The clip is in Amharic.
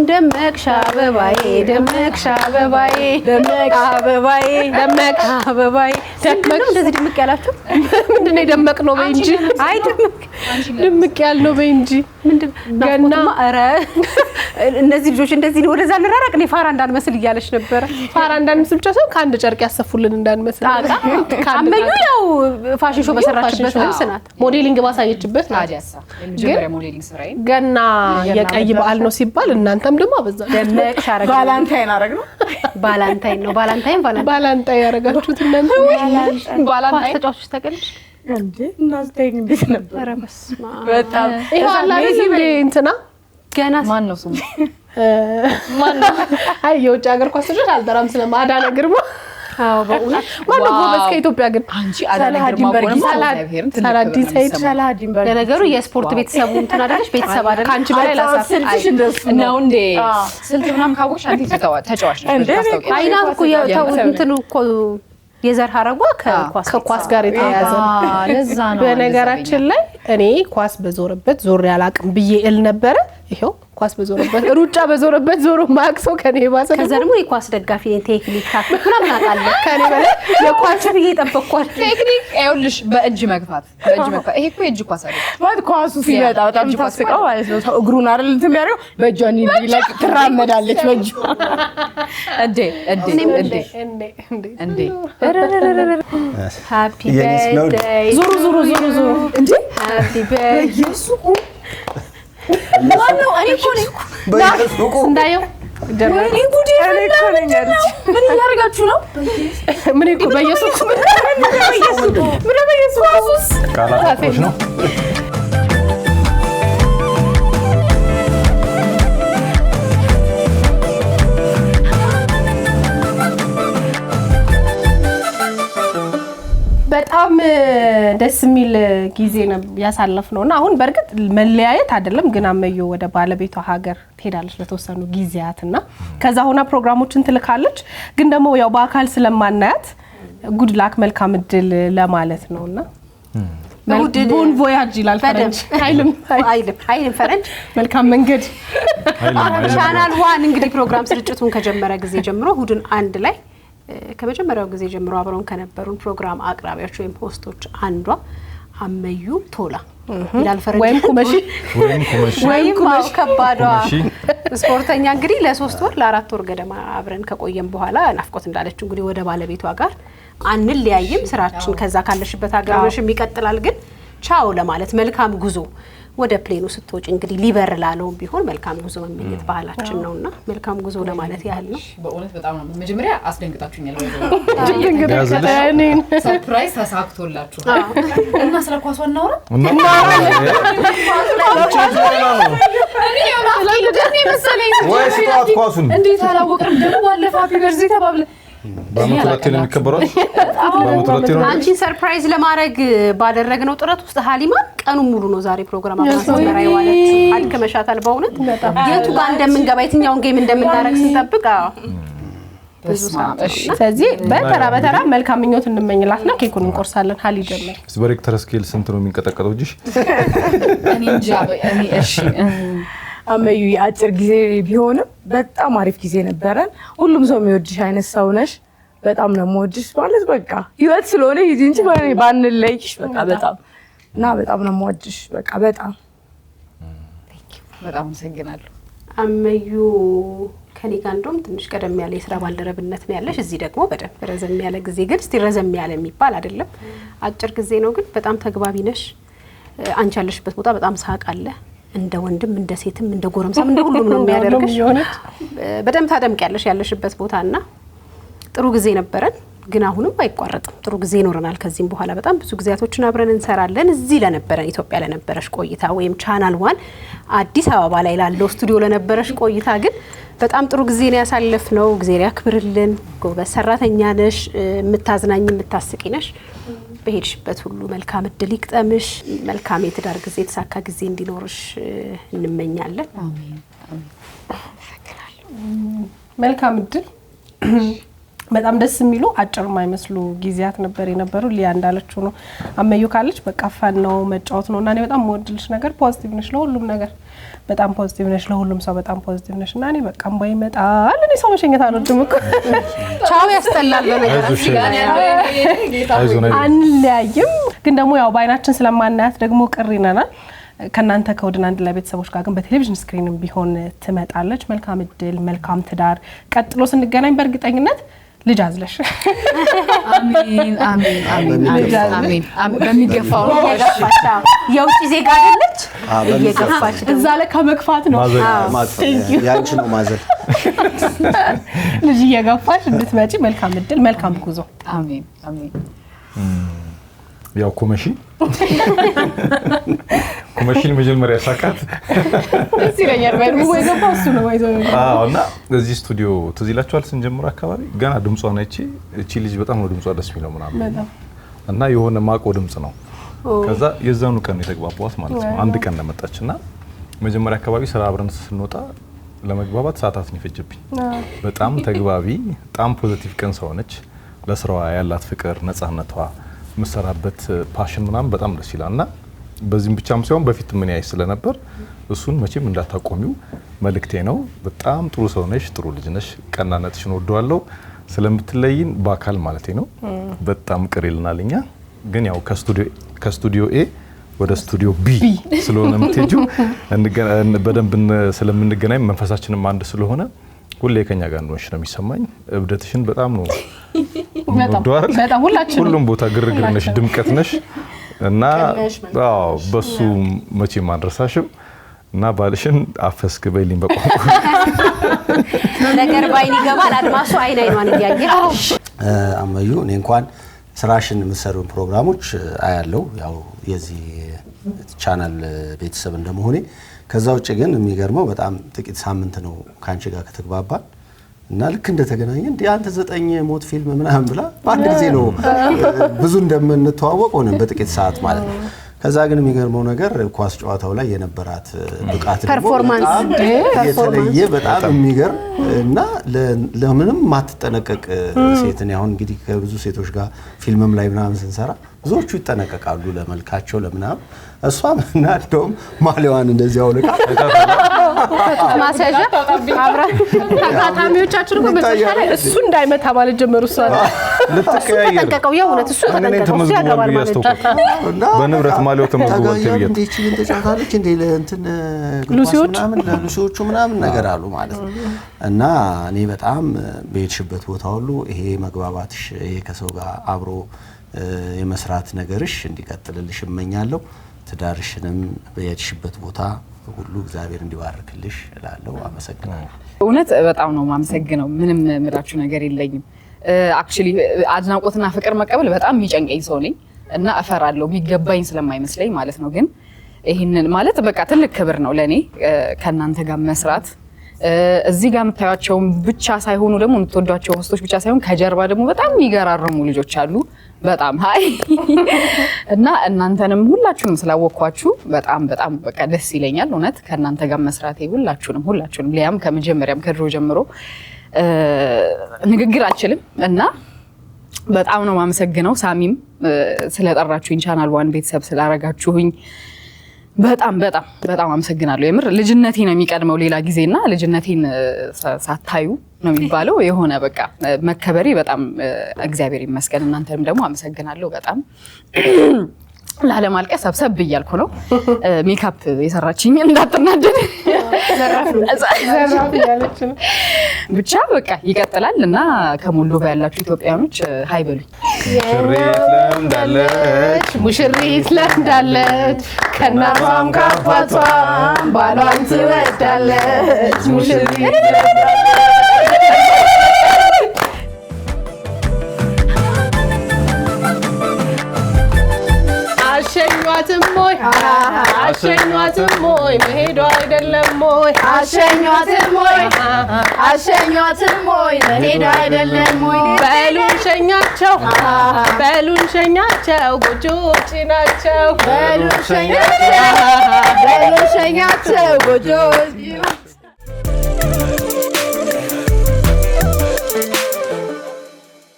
አሁን ደመቅሽ አበባዬ ደመቅሽ አበባዬ ደመቅ አበባዬ ደመቅ አበባዬ ደመቅ እንደዚህ ድምቅ ያላችሁ ምንድነው ደመቅ ነው በእንጂ አይ ድምቅ ያልነው በእንጂ ምንድን ገና አረ እነዚህ ልጆች እንደዚህ ወደዛ ልራራቅ ነው ፋራ እንዳንመስል እያለሽ ነበር ፋራ እንዳንመስል ብቻ ሰው ካንድ ጨርቅ ያሰፉልን እንዳንመስል አመዩ ያው ፋሽን ሾው በሰራችበት ልብስ ናት ሞዴሊንግ ባሳየችበት ታዲያሳ የመጀመሪያ ሞዴሊንግ ስራዬ ገና የቀይ በዓል ነው ሲባል እናንተም ደግሞ አበዛ ደመቅሽ አረጋ ባላንታይን አረግ ነው ባላንታይን ነው ባላንታይን ያረጋችሁት እናንተ ባላንታይን ተጫዋቾች ተቀልሽ እንዴ እናስተኝ እንዴት ነበር በስማ በጣም ይሄ እንትና ገና ማን ነው ስሙ ማን ነው አይ የውጭ ሀገር ኳስ ተጫዋች አልጠራም ስለማዳነ ግርማ አዎ በእውነት ማን ነው ጎበዝ ከኢትዮጵያ ግን አንቺ አዳነ ግርማ ሳላዲን ሰይድ ሳላዲን በርግ ለነገሩ የስፖርት ቤተሰቡ እንትና አይደለሽ ቤተሰብ አይደል ካንቺ በላይ ላሳፍሽ ነው እንዴ ስልት ምናምን ካወቅሽ አንተ ተጫዋች ነሽ አይና እኮ ያው እንትኑ እኮ የዘር ሐረጓ ከኳስ ጋር የተያያዘ ለዛ ነው በነገራችን ላይ እኔ ኳስ በዞረበት ዞር ያላቅም ብዬ እል ነበር ይሄው ኳስ በዞረበት ሩጫ በዞረበት ዞሮ ማክሶ ከኔ ባሰ ከዛ ደግሞ የኳስ ደጋፊ ቴክኒክ ታክቲክ ምናምን አቃለ ከኔ በላይ የኳስ ብዬ ጠበቅኳል ቴክኒክ አይውልሽ በእጅ መግፋት ይሄ እኮ የእጅ ኳስ አይደል ማለት ኳሱ ሲመጣ በጣም ታስቀው ማለት ነው እግሩን አይደል እንትን ያለው በእጇን ይላክ ትራመዳለች በእጁ እንዴ ሃፒ በርዝዴይ ዙሩ እንዴ ሃፒ በርዝዴይ ማነው እኔ እኮ ነኝ እንዳየው ደረሰ ጉዲ ምን ያርጋችሁ ነው ምን እኮ በየሱስ ካላቶች ነው በጣም ደስ የሚል ጊዜ ነው ያሳለፍነውና አሁን በርግጥ መለያየት አይደለም ግን አመዩ ወደ ባለቤቷ ሀገር ትሄዳለች ለተወሰኑ ጊዜያትና ከዛ ሆና ፕሮግራሞችን ትልካለች ግን ደግሞ ያው በአካል ስለማናያት ጉድ ላክ መልካም እድል ለማለት ነውና ቦን ቮያጅ ይላል ፈረንጅ አይልም ፈረንጅ መልካም መንገድ ቻናል ዋን እንግዲህ ፕሮግራም ስርጭቱን ከጀመረ ጊዜ ጀምሮ ሁዱን አንድ ላይ ከመጀመሪያው ጊዜ ጀምሮ አብረውን ከነበሩን ፕሮግራም አቅራቢያቸው ወይም ሆስቶች አንዷ አመዩ ቶላ ይላል ፈረንጅ ወይም ኩመሽ ከባዷ ስፖርተኛ እንግዲህ ለ3 ወር ለ4 ወር ገደማ አብረን ከቆየን በኋላ ናፍቆት እንዳለችው እንግዲህ ወደ ባለቤቷ ጋር አንለያይም ስራችን ከዛ ካለሽበት አገርሽም ይቀጥላል ግን ቻው ለማለት መልካም ጉዞ ወደ ፕሌኑ ስትወጪ እንግዲህ ሊበር ላለው ቢሆን መልካም ጉዞ መመኘት ባህላችን ነውና መልካም ጉዞ ለማለት ያህል ነው በእውነት በጣም ነው መጀመሪያ አስደንግጣችሁኛል እኔን ሰርፕራይዝ ተሳክቶላችሁ እና ስለ ኳስ እናውራ ወይስ ጧት ኳሱን እንዴት አላወቅንም ደግሞ ባለፈው ሃፒ በርዝዴይ ተባብለ በመቶለቴ ነው የሚከበረው በመቶለቴ ነው አንቺ ሰርፕራይዝ ለማድረግ ባደረግነው ጥረት ውስጥ ሀሊማ ቀኑን ሙሉ ነው ዛሬ ፕሮግራም አማስመራ ይዋለች አድከመሻታል በእውነት የቱ ጋር እንደምንገባ የትኛውን ጌም እንደምናደርግ ስንጠብቅ ስለዚህ በተራ መልካም ምኞት እንመኝላትና ኬኩን እንቆርሳለን ሀሊ ጀመር በሬክተር ስኬል ስንት ነው የሚንቀጠቀጠው እጅሽ እኔ እንጃ እኔ እሺ አመዩ የአጭር ጊዜ ቢሆንም በጣም አሪፍ ጊዜ ነበረን ሁሉም ሰው የሚወድሽ አይነት ሰው ነሽ በጣም ነው የምወድሽ ማለት በቃ ህይወት ስለሆነ ይዚ እንጂ ባንለይሽ በቃ በጣም እና በጣም ነው የምወድሽ በቃ በጣም አመሰግናለሁ አመዩ ከኔ ጋር እንደውም ትንሽ ቀደም ያለ የሥራ ባልደረብነት ነው ያለሽ እዚህ ደግሞ በደንብ ረዘም ያለ ጊዜ ግን እስቲ ረዘም ያለ የሚባል አይደለም አጭር ጊዜ ነው ግን በጣም ተግባቢ ነሽ አንቺ ያለሽበት ቦታ በጣም ሳቅ አለ እንደ ወንድም እንደ ሴትም እንደ ጎረምሳም እንደ ሁሉም ነው የሚያደርግሽ በደም ታደምቂያለሽ ያለሽበት ቦታና ጥሩ ጊዜ ነበረን ግን አሁንም አይቋረጥም ጥሩ ጊዜ ይኖርናል ከዚህም በኋላ በጣም ብዙ ጊዜያቶችን አብረን እንሰራለን እዚህ ለነበረን ኢትዮጵያ ለነበረሽ ቆይታ ወይም ቻናል ዋን አዲስ አበባ ላይ ላለው ስቱዲዮ ለነበረሽ ቆይታ ግን በጣም ጥሩ ጊዜ ነው ያሳለፍነው እግዚአብሔር ያክብርልን ጎበዝ ሰራተኛ ነሽ የምታዝናኝ የምታስቂ ነሽ በሄድሽበት ሁሉ መልካም እድል ይቅጠምሽ መልካም የትዳር ጊዜ ተሳካ ጊዜ እንዲኖርሽ እንመኛለን አሜን መልካም እድል በጣም ደስ የሚሉ አጭር የማይመስሉ ጊዜያት ነበር የነበሩ። ሊያ እንዳለችው ነው አመዩ ካለች በቃ ፈን ነው መጫወት ነው እና እኔ በጣም ወድልሽ ነገር ፖዚቲቭ ነሽ ለሁሉም ነገር በጣም ፖዚቲቭ ነሽ ለሁሉም ሰው በጣም ፖዚቲቭ ነሽ እና እኔ በቃ እምባይ ይመጣል እኔ ሰው መሸኘት አልወድም እኮ ቻው ያስተላል በነገራችን ጋር አንለያይም ግን ደግሞ ያው ባይናችን ስለማናያት ደግሞ ቅር ይነናል ከናንተ ከወድና አንድ ላይ ቤተሰቦች ጋር ግን በቴሌቪዥን ስክሪንም ቢሆን ትመጣለች መልካም እድል መልካም ትዳር ቀጥሎ ስንገናኝ በእርግጠኝነት ልጅ አዝለሽ አሜን አሜን አሜን አሜን በሚገፋው ያገፋች የውጭ ዜጋ አይደለች እየገፋች እዛ ላይ ከመግፋት ነው ያንቺ ነው ማዘል ልጅ እየገፋች እንድትመጪ መልካም እድል መልካም ጉዞ አሜን አሜን ያው ኮመሽን መጀመሪያ ሳካት ሲለኛል ወይ ገባው እሱ ነው ወይዘው እና እዚህ ስቱዲዮ ትዝ ይላችኋል ስንጀምር አካባቢ ገና ድምጿ ነች እቺ ልጅ በጣም ነው ድምጿ ደስ የሚለው ምናምን እና የሆነ ማቆ ድምጽ ነው ከዛ የዛኑ ቀን የተግባባዋት ማለት ነው አንድ ቀን ለመጣችና መጀመሪያ አካባቢ ስራ አብረን ስንወጣ ለመግባባት ሰዓታት ይፈጅብኝ በጣም ተግባቢ በጣም ፖዚቲቭ ቀን ሰው ነች ለስራዋ ያላት ፍቅር ነፃነቷ መሰራበት ፓሽን ምናምን በጣም ደስ ይላልና በዚህም ብቻም ሳይሆን በፊት ምን ያይ ስለነበር እሱን መቼም እንዳታቆሚው መልክቴ ነው በጣም ጥሩ ሰው ነሽ ጥሩ ልጅ ነሽ ቀናነትሽን ወደዋለሁ ስለምትለይን በአካል ማለቴ ነው በጣም ቅር ይልናልኛ ግን ያው ከስቱዲዮ ኤ ወደ ስቱዲዮ ቢ ስለሆነ የምትሄጂው በደንብ ስለምንገናኝ መንፈሳችንም አንድ ስለሆነ ሁሌ ከኛ ጋር ነው የሚሰማኝ እብደትሽን በጣም ነው በጣም ሁሉም ቦታ ግርግር ነሽ ድምቀት ነሽ እና አዎ በሱ መቼ ማድረሳሽም እና ባልሽን አፈስክ በይልኝ በቋንቋ ነገር ባይን ይገባል አድማሱ አይን አይኗን እያየ አመዩ እኔ እንኳን ስራሽን የምትሰሩ ፕሮግራሞች አያለው ያው የዚህ ቻናል ቤተሰብ እንደመሆኔ ከዛ ውጭ ግን የሚገርመው በጣም ጥቂት ሳምንት ነው ካንቺ ጋር ከተግባባን እና ልክ እንደተገናኘን እንዴ አንተ 9 ሞት ፊልም ምናምን ብላ በአንድ ጊዜ ነው ብዙ እንደምንተዋወቅ ሆነን በጥቂት ሰዓት ማለት ነው ከዛ ግን የሚገርመው ነገር ኳስ ጨዋታው ላይ የነበራት ብቃት ፐርፎርማንስ የተለየ በጣም የሚገርም እና ለምንም ማትጠነቀቅ ሴት ነው አሁን እንግዲህ ከብዙ ሴቶች ጋር ፊልምም ላይ ምናምን ስንሰራ ብዙዎቹ ይጠነቀቃሉ ለመልካቸው ለምናም እሷም እና እንደውም ማሊዋን እንደዚህ አውልቃ ማሳጃ አብራ ታታሚዎቻችን እኮ በተሻለ እሱ እንዳይመታ ማለት ጀመሩ እሷ ተጠንቀቀው የእውነት እሱ ተጠንቀቀው ያገባል ማለት በንብረት ማሊው ተመዝግቧል ተብዬ እንዴ እቺ ግን ተጫውታለች እንዴ ለእንትን ለሉሲዎቹ ምናምን ነገር አሉ ማለት ነው እና እኔ በጣም በሄድሽበት ቦታ ሁሉ ይሄ መግባባትሽ ይሄ ከሰው ጋር አብሮ የመስራት ነገርሽ እንዲቀጥልልሽ እመኛለሁ ትዳርሽንም በየሄድሽበት ቦታ ሁሉ እግዚአብሔር እንዲባርክልሽ እላለሁ አመሰግናለሁ እውነት በጣም ነው ማመሰግነው ምንም ምራችሁ ነገር የለኝም አክቹሊ አድናቆትና ፍቅር መቀበል በጣም የሚጨንቀኝ ሰው ነኝ እና አፈራለሁ የሚገባኝ ስለማይመስለኝ ማለት ነው ግን ይሄንን ማለት በቃ ትልቅ ክብር ነው ለኔ ከናንተ ጋር መስራት እዚህ ጋር የምታዩቸው ብቻ ሳይሆኑ ደግሞ የምትወዷቸው ሆስቶች ብቻ ሳይሆን ከጀርባ ደግሞ በጣም ይገራረሙ ልጆች አሉ በጣም ሃይ እና እናንተንም ሁላችሁንም ስላወቅኳችሁ በጣም በጣም በቃ ደስ ይለኛል እውነት ከናንተ ጋር መስራቴ ሁላችሁንም ሊያም ከመጀመሪያም ከድሮ ጀምሮ ንግግር አልችልም እና በጣም ነው ማመሰግነው ሳሚም ስለጠራችሁኝ ቻናል ዋን ቤተሰብ ስላረጋችሁኝ በጣም በጣም በጣም አመሰግናለሁ የምር ልጅነቴ ነው የሚቀድመው ሌላ ጊዜና ልጅነቴን ሳታዩ ነው የሚባለው የሆነ በቃ መከበሪ በጣም እግዚአብሔር ይመስገን እናንተንም ደግሞ አመሰግናለሁ በጣም ላለማልቀስ ሰብሰብ ይያልኩ ነው ሜካፕ የሰራችኝ እንዳትናደድ ዘራፍ ያለች ነው ብቻ በቃ ይቀጥላል እና ከሞልዶቫ ያላችሁ ኢትዮጵያኖች ሃይ በሉኝ ሙሽሪት ለምዳለች ከናቷም ከአባቷም ባሏን ትወዳለች ሙሽሪት አሸኟትም ሞይ መሄዷ አይደለም ሞይ አሸኟትም ሞይ መሄዷ አይደለም ሞይ በሉን ሸኛቸው ጎጆዎች ናቸው በሉን ሸኛቸው ጎጆዎች